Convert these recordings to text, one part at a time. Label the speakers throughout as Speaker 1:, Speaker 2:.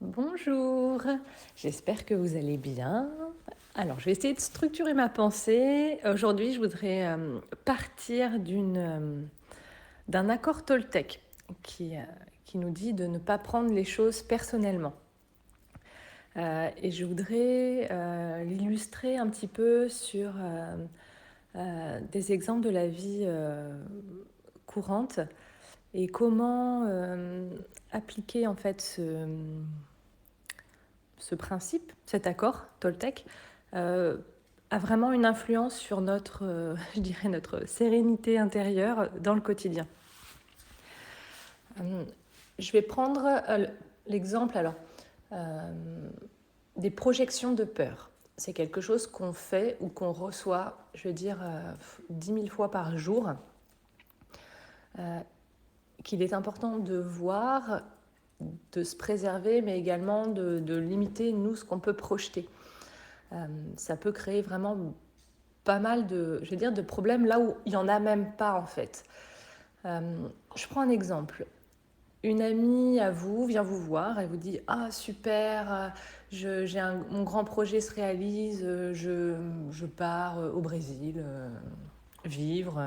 Speaker 1: Bonjour, j'espère que vous allez bien. Alors, je vais essayer de structurer ma pensée. Aujourd'hui, je voudrais partir d'un accord Toltec qui, euh, qui nous dit de ne pas prendre les choses personnellement. Et je voudrais l'illustrer un petit peu sur des exemples de la vie courante et comment appliquer en fait ce principe, cet accord Toltec, euh, a vraiment une influence sur notre, je dirais, notre sérénité intérieure dans le quotidien. Je vais prendre l'exemple des projections de peur. C'est quelque chose qu'on fait ou qu'on reçoit, je veux dire, 10 000 fois par jour, qu'il est important de voir, de se préserver, mais également de limiter, nous, ce qu'on peut projeter. Ça peut créer vraiment pas mal de problèmes là où il n'y en a même pas en fait. Je prends un exemple. Une amie à vous vient vous voir, elle vous dit ah super, mon grand projet se réalise, je pars au Brésil vivre,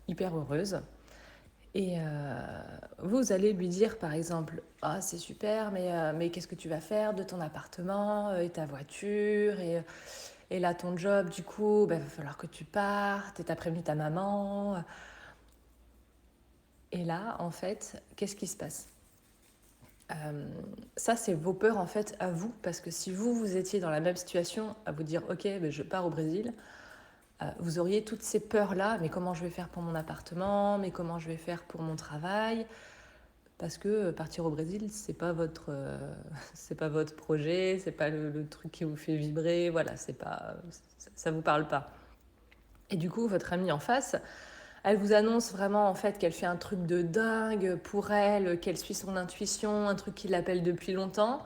Speaker 1: hyper heureuse. Et vous allez lui dire par exemple ah c'est super mais qu'est-ce que tu vas faire de ton appartement et ta voiture et là ton job du coup il va falloir que tu partes et t'as prévenu ta maman. Et là en fait qu'est-ce qui se passe? Ça c'est vos peurs en fait à vous, parce que si vous étiez dans la même situation à vous dire ok je pars au Brésil, vous auriez toutes ces peurs là, mais comment je vais faire pour mon appartement, mais comment je vais faire pour mon travail. Parce que partir au Brésil, c'est pas votre projet, c'est pas le truc qui vous fait vibrer, voilà, c'est pas, ça vous parle pas. Et du coup, votre amie en face, elle vous annonce vraiment en fait qu'elle fait un truc de dingue pour elle, qu'elle suit son intuition, un truc qui l'appelle depuis longtemps.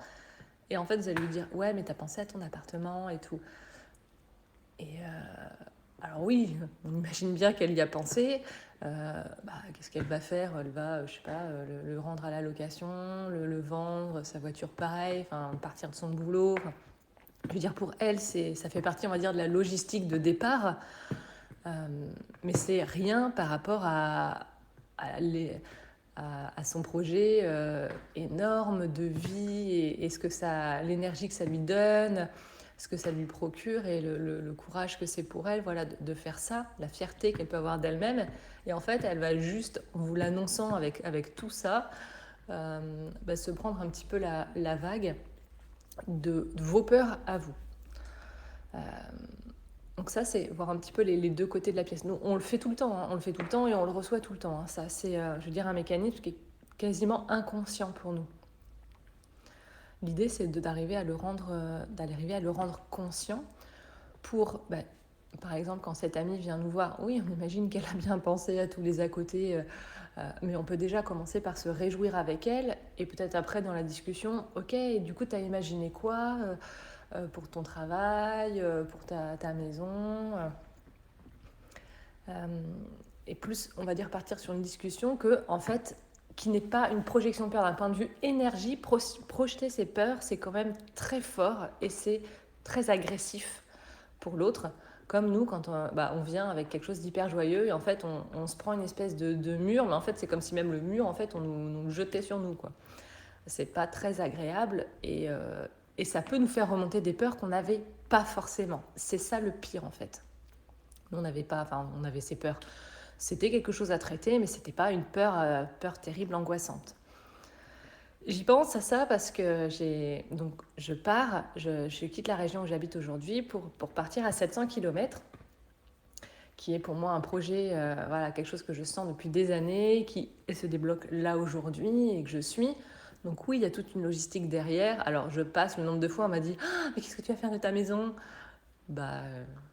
Speaker 1: Et en fait, vous allez lui dire ouais, mais t'as pensé à ton appartement et tout. Et alors oui, on imagine bien qu'elle y a pensé. Qu'est-ce qu'elle va faire? Elle va, je sais pas, le rendre à la location, le vendre, sa voiture pareil, enfin partir de son boulot. Enfin, je veux dire, pour elle, ça fait partie, on va dire, de la logistique de départ, euh, mais c'est rien par rapport à, les- à son projet énorme de vie et ce que l'énergie que ça lui donne, ce que ça lui procure et le courage que c'est pour elle, voilà, de faire ça, la fierté qu'elle peut avoir d'elle-même. Et en fait, elle va juste, en vous l'annonçant avec tout ça, se prendre un petit peu la vague de vos peurs à vous. Euh, donc ça, c'est voir un petit peu les deux côtés de la pièce. Nous, on le fait tout le temps, hein, on le fait tout le temps et on le reçoit tout le temps. Hein. Ça, c'est, je veux dire, un mécanisme qui est quasiment inconscient pour nous. L'idée, c'est d'arriver à le rendre conscient pour, par exemple, quand cette amie vient nous voir, oui, on imagine qu'elle a bien pensé à tous les à côté, mais on peut déjà commencer par se réjouir avec elle et peut-être après dans la discussion, ok, du coup, tu as imaginé quoi pour ton travail, pour ta maison euh, et plus, on va dire, partir sur une discussion en fait, qui n'est pas une projection de peur d'un point de vue énergie. Projeter ses peurs, c'est quand même très fort et c'est très agressif pour l'autre. Comme nous, quand on vient avec quelque chose d'hyper joyeux et en fait, on se prend une espèce de mur, mais en fait, c'est comme si même le mur, en fait, on nous le jetait sur nous, quoi. C'est pas très agréable et ça peut nous faire remonter des peurs qu'on n'avait pas forcément. C'est ça le pire, en fait. Nous, on avait ces peurs. C'était quelque chose à traiter, mais c'était pas une peur terrible, angoissante. J'y pense à ça parce que je quitte la région où j'habite aujourd'hui pour partir à 700 km, qui est pour moi un projet, voilà, quelque chose que je sens depuis des années, qui se débloque là aujourd'hui et que je suis. Donc oui, il y a toute une logistique derrière. Alors je passe, le nombre de fois on m'a dit ah, mais qu'est-ce que tu vas faire de ta maison? Bah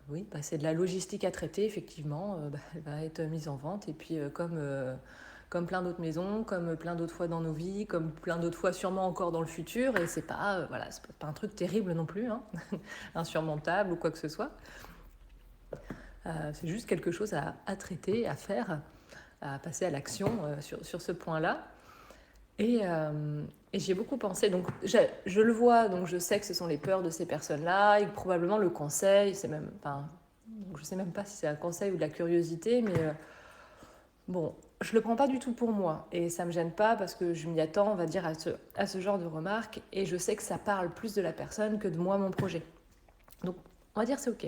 Speaker 1: oui, c'est de la logistique à traiter, effectivement. Elle va être mise en vente. Et puis, comme plein d'autres maisons, comme plein d'autres fois dans nos vies, comme plein d'autres fois sûrement encore dans le futur. Et c'est pas un truc terrible non plus, hein, insurmontable ou quoi que ce soit. C'est juste quelque chose à traiter, à faire, à passer à l'action sur ce point-là. Et j'y ai beaucoup pensé. Donc, je le vois, donc je sais que ce sont les peurs de ces personnes-là, et que probablement le conseil, c'est même, enfin, je sais même pas si c'est un conseil ou de la curiosité, mais bon, je le prends pas du tout pour moi. Et ça me gêne pas parce que je m'y attends, on va dire, à ce genre de remarques. Et je sais que ça parle plus de la personne que de moi, mon projet. Donc, on va dire c'est ok.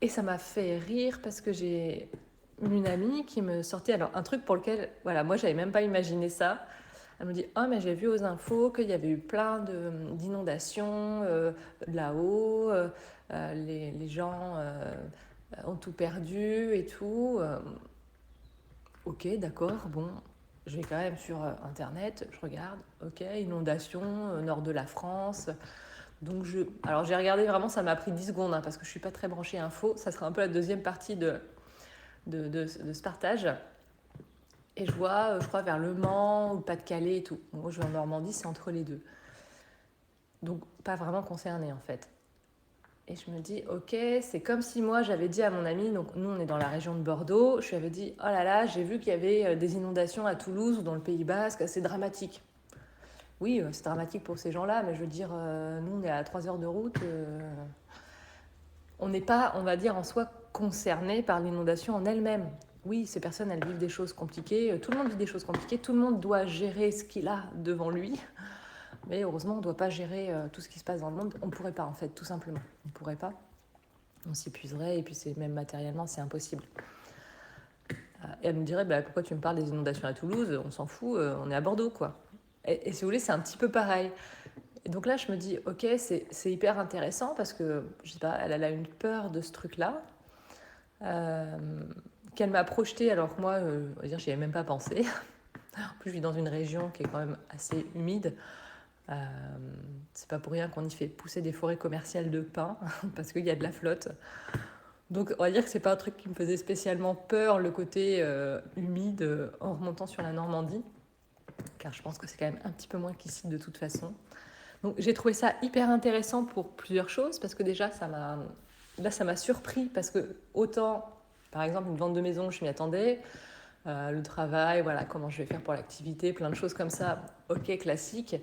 Speaker 1: Et ça m'a fait rire parce que j'ai une amie qui me sortait alors un truc pour lequel, voilà, moi j'avais même pas imaginé ça. Elle me dit, oh mais j'ai vu aux infos qu'il y avait eu plein d'inondations là-haut, les gens ont tout perdu et tout. Ok, d'accord, bon, je vais quand même sur internet, je regarde, ok, inondation nord de la France. Donc alors j'ai regardé vraiment, ça m'a pris 10 secondes parce que je suis pas très branchée info. Ça sera un peu la deuxième partie de ce partage. Et je vois, je crois, vers Le Mans ou le Pas-de-Calais et tout. Moi, je vais en Normandie, c'est entre les deux. Donc, pas vraiment concernée en fait. Et je me dis, ok, c'est comme si moi j'avais dit à mon ami, donc nous on est dans la région de Bordeaux, je lui avais dit, oh là là, j'ai vu qu'il y avait des inondations à Toulouse ou dans le Pays Basque, c'est dramatique. Oui, c'est dramatique pour ces gens-là, mais je veux dire, nous on est à 3 heures de route, on n'est pas, on va dire, en soi concerné par l'inondation en elle-même. Oui, ces personnes, elles vivent des choses compliquées, tout le monde vit des choses compliquées, tout le monde doit gérer ce qu'il a devant lui, mais heureusement, on ne doit pas gérer tout ce qui se passe dans le monde. On ne pourrait pas, en fait, tout simplement. On ne pourrait pas. On s'épuiserait, et puis c'est même matériellement, c'est impossible. Et elle me dirait, bah, pourquoi tu me parles des inondations à Toulouse? On s'en fout, on est à Bordeaux, quoi. Et si vous voulez, c'est un petit peu pareil. Et donc là, je me dis, ok, c'est hyper intéressant parce que, je sais pas, elle a une peur de ce truc-là, qu'elle m'a projeté, alors que moi, on va dire, j'y avais même pas pensé. En plus, je vis dans une région qui est quand même assez humide. C'est pas pour rien qu'on y fait pousser des forêts commerciales de pins, parce qu'il y a de la flotte. Donc on va dire que c'est pas un truc qui me faisait spécialement peur, le côté humide en remontant sur la Normandie, car je pense que c'est quand même un petit peu moins qu'ici de toute façon. Donc j'ai trouvé ça hyper intéressant pour plusieurs choses, parce que déjà ça m'a surpris, parce que autant, par exemple, une vente de maison, je m'y attendais, le travail, voilà, comment je vais faire pour l'activité, plein de choses comme ça, ok, classique.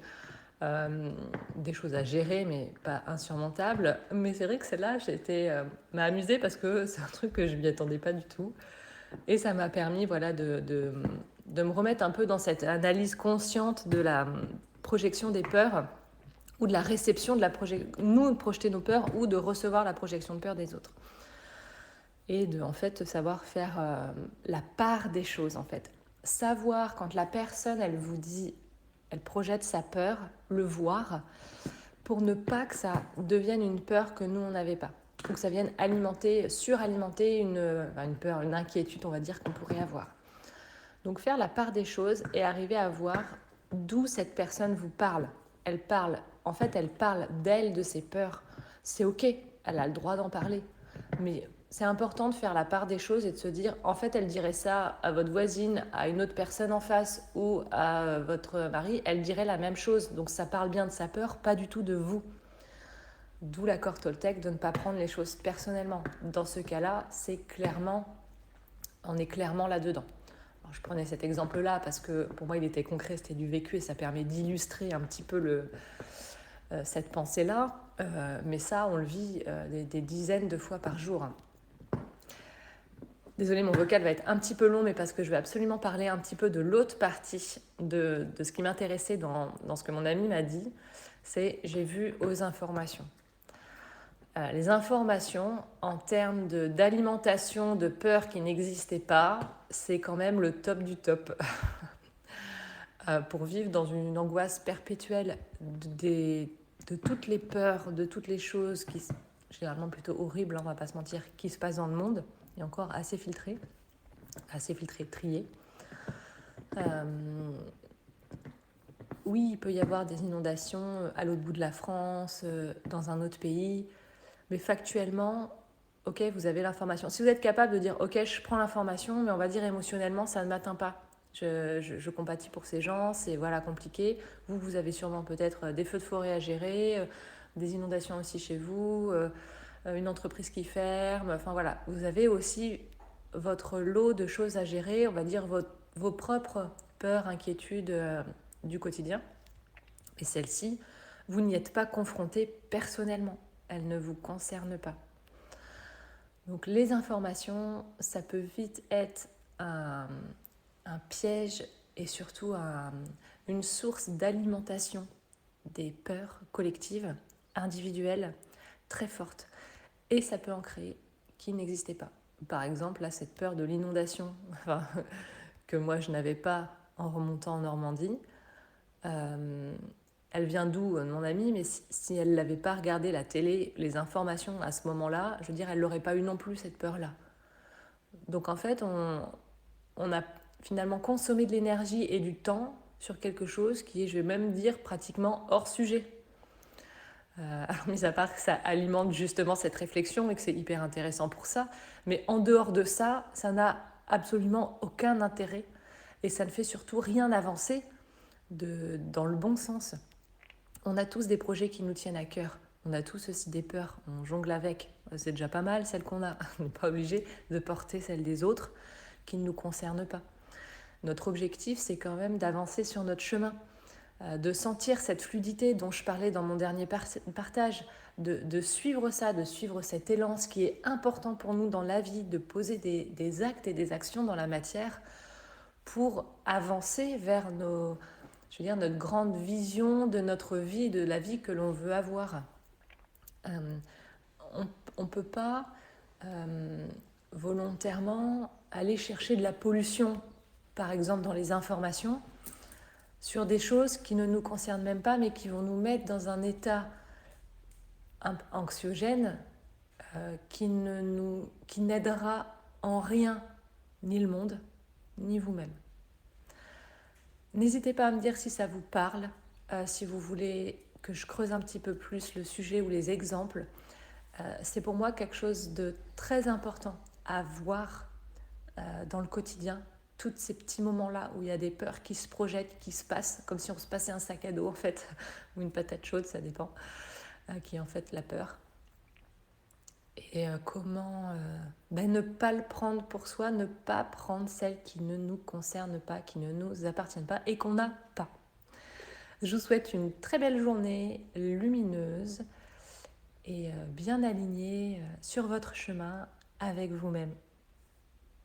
Speaker 1: Des choses à gérer, mais pas insurmontables. Mais c'est vrai que celle-là, m'a amusée parce que c'est un truc que je ne m'y attendais pas du tout. Et ça m'a permis voilà, de me remettre un peu dans cette analyse consciente de la projection des peurs ou de la réception de la projection, nous de projeter nos peurs ou de recevoir la projection de peur des autres. Et de en fait savoir faire la part des choses en fait. Savoir quand la personne elle vous dit elle projette sa peur, le voir, pour ne pas que ça devienne une peur que nous, on n'avait pas. Ou que ça vienne suralimenter une peur, une inquiétude, on va dire, qu'on pourrait avoir. Donc faire la part des choses et arriver à voir d'où cette personne vous parle. Elle parle d'elle, de ses peurs. C'est ok, elle a le droit d'en parler. Mais c'est important de faire la part des choses et de se dire, en fait, elle dirait ça à votre voisine, à une autre personne en face ou à votre mari, elle dirait la même chose. Donc ça parle bien de sa peur, pas du tout de vous. D'où l'accord Toltec de ne pas prendre les choses personnellement. Dans ce cas-là, on est clairement là-dedans. Alors, je prenais cet exemple-là parce que pour moi, il était concret, c'était du vécu et ça permet d'illustrer un petit peu cette pensée-là. Mais ça, on le vit des dizaines de fois par jour. Désolée, mon vocal va être un petit peu long, mais parce que je vais absolument parler un petit peu de l'autre partie de ce qui m'intéressait dans ce que mon ami m'a dit, c'est j'ai vu aux informations. Les informations, en termes d'alimentation, de peur qui n'existait pas, c'est quand même le top du top. Pour vivre dans une angoisse perpétuelle de toutes les peurs, de toutes les choses qui sont généralement plutôt horribles, on ne va pas se mentir, qui se passent dans le monde, et encore assez filtré, trié. Oui, il peut y avoir des inondations à l'autre bout de la France, dans un autre pays, mais factuellement, ok, vous avez l'information. Si vous êtes capable de dire, ok, je prends l'information, mais on va dire émotionnellement, ça ne m'atteint pas. Je compatis pour ces gens, c'est voilà, compliqué. Vous avez sûrement peut-être des feux de forêt à gérer, des inondations aussi chez vous, une entreprise qui ferme. Enfin vous avez aussi votre lot de choses à gérer, on va dire vos propres peurs, inquiétudes du quotidien. Et celles-ci, vous n'y êtes pas confronté personnellement. Elles ne vous concernent pas. Donc les informations, ça peut vite être un piège et surtout une source d'alimentation des peurs collectives, individuelles, très fortes. Et ça peut en créer qui n'existaient pas. Par exemple, là, cette peur de l'inondation, que moi je n'avais pas en remontant en Normandie, elle vient d'où, mon amie, mais si elle n'avait pas regardé la télé, les informations à ce moment-là, je veux dire, elle n'aurait pas eu non plus cette peur-là. Donc en fait, on a finalement consommé de l'énergie et du temps sur quelque chose qui est, je vais même dire, pratiquement hors sujet. Alors, mis à part que ça alimente justement cette réflexion et que c'est hyper intéressant pour ça, mais en dehors de ça, ça n'a absolument aucun intérêt et ça ne fait surtout rien avancer dans le bon sens. On a tous des projets qui nous tiennent à cœur, on a tous aussi des peurs, on jongle avec, c'est déjà pas mal celles qu'on a, on n'est pas obligé de porter celles des autres qui ne nous concernent pas. Notre objectif, c'est quand même d'avancer sur notre chemin, de sentir cette fluidité dont je parlais dans mon dernier partage, de suivre ça, de suivre cet élan, ce qui est important pour nous dans la vie, de poser des actes et des actions dans la matière pour avancer vers notre grande vision de notre vie, de la vie que l'on veut avoir. On ne peut pas volontairement aller chercher de la pollution, par exemple dans les informations, sur des choses qui ne nous concernent même pas, mais qui vont nous mettre dans un état anxiogène qui n'aidera en rien ni le monde, ni vous-même. N'hésitez pas à me dire si ça vous parle, si vous voulez que je creuse un petit peu plus le sujet ou les exemples. C'est pour moi quelque chose de très important à voir dans le quotidien. Tous ces petits moments-là où il y a des peurs qui se projettent, qui se passent, comme si on se passait un sac à dos en fait, ou une patate chaude, ça dépend, qui est en fait la peur. Et comment ne pas le prendre pour soi, ne pas prendre celles qui ne nous concernent pas, qui ne nous appartiennent pas et qu'on n'a pas. Je vous souhaite une très belle journée, lumineuse et bien alignée sur votre chemin avec vous-même.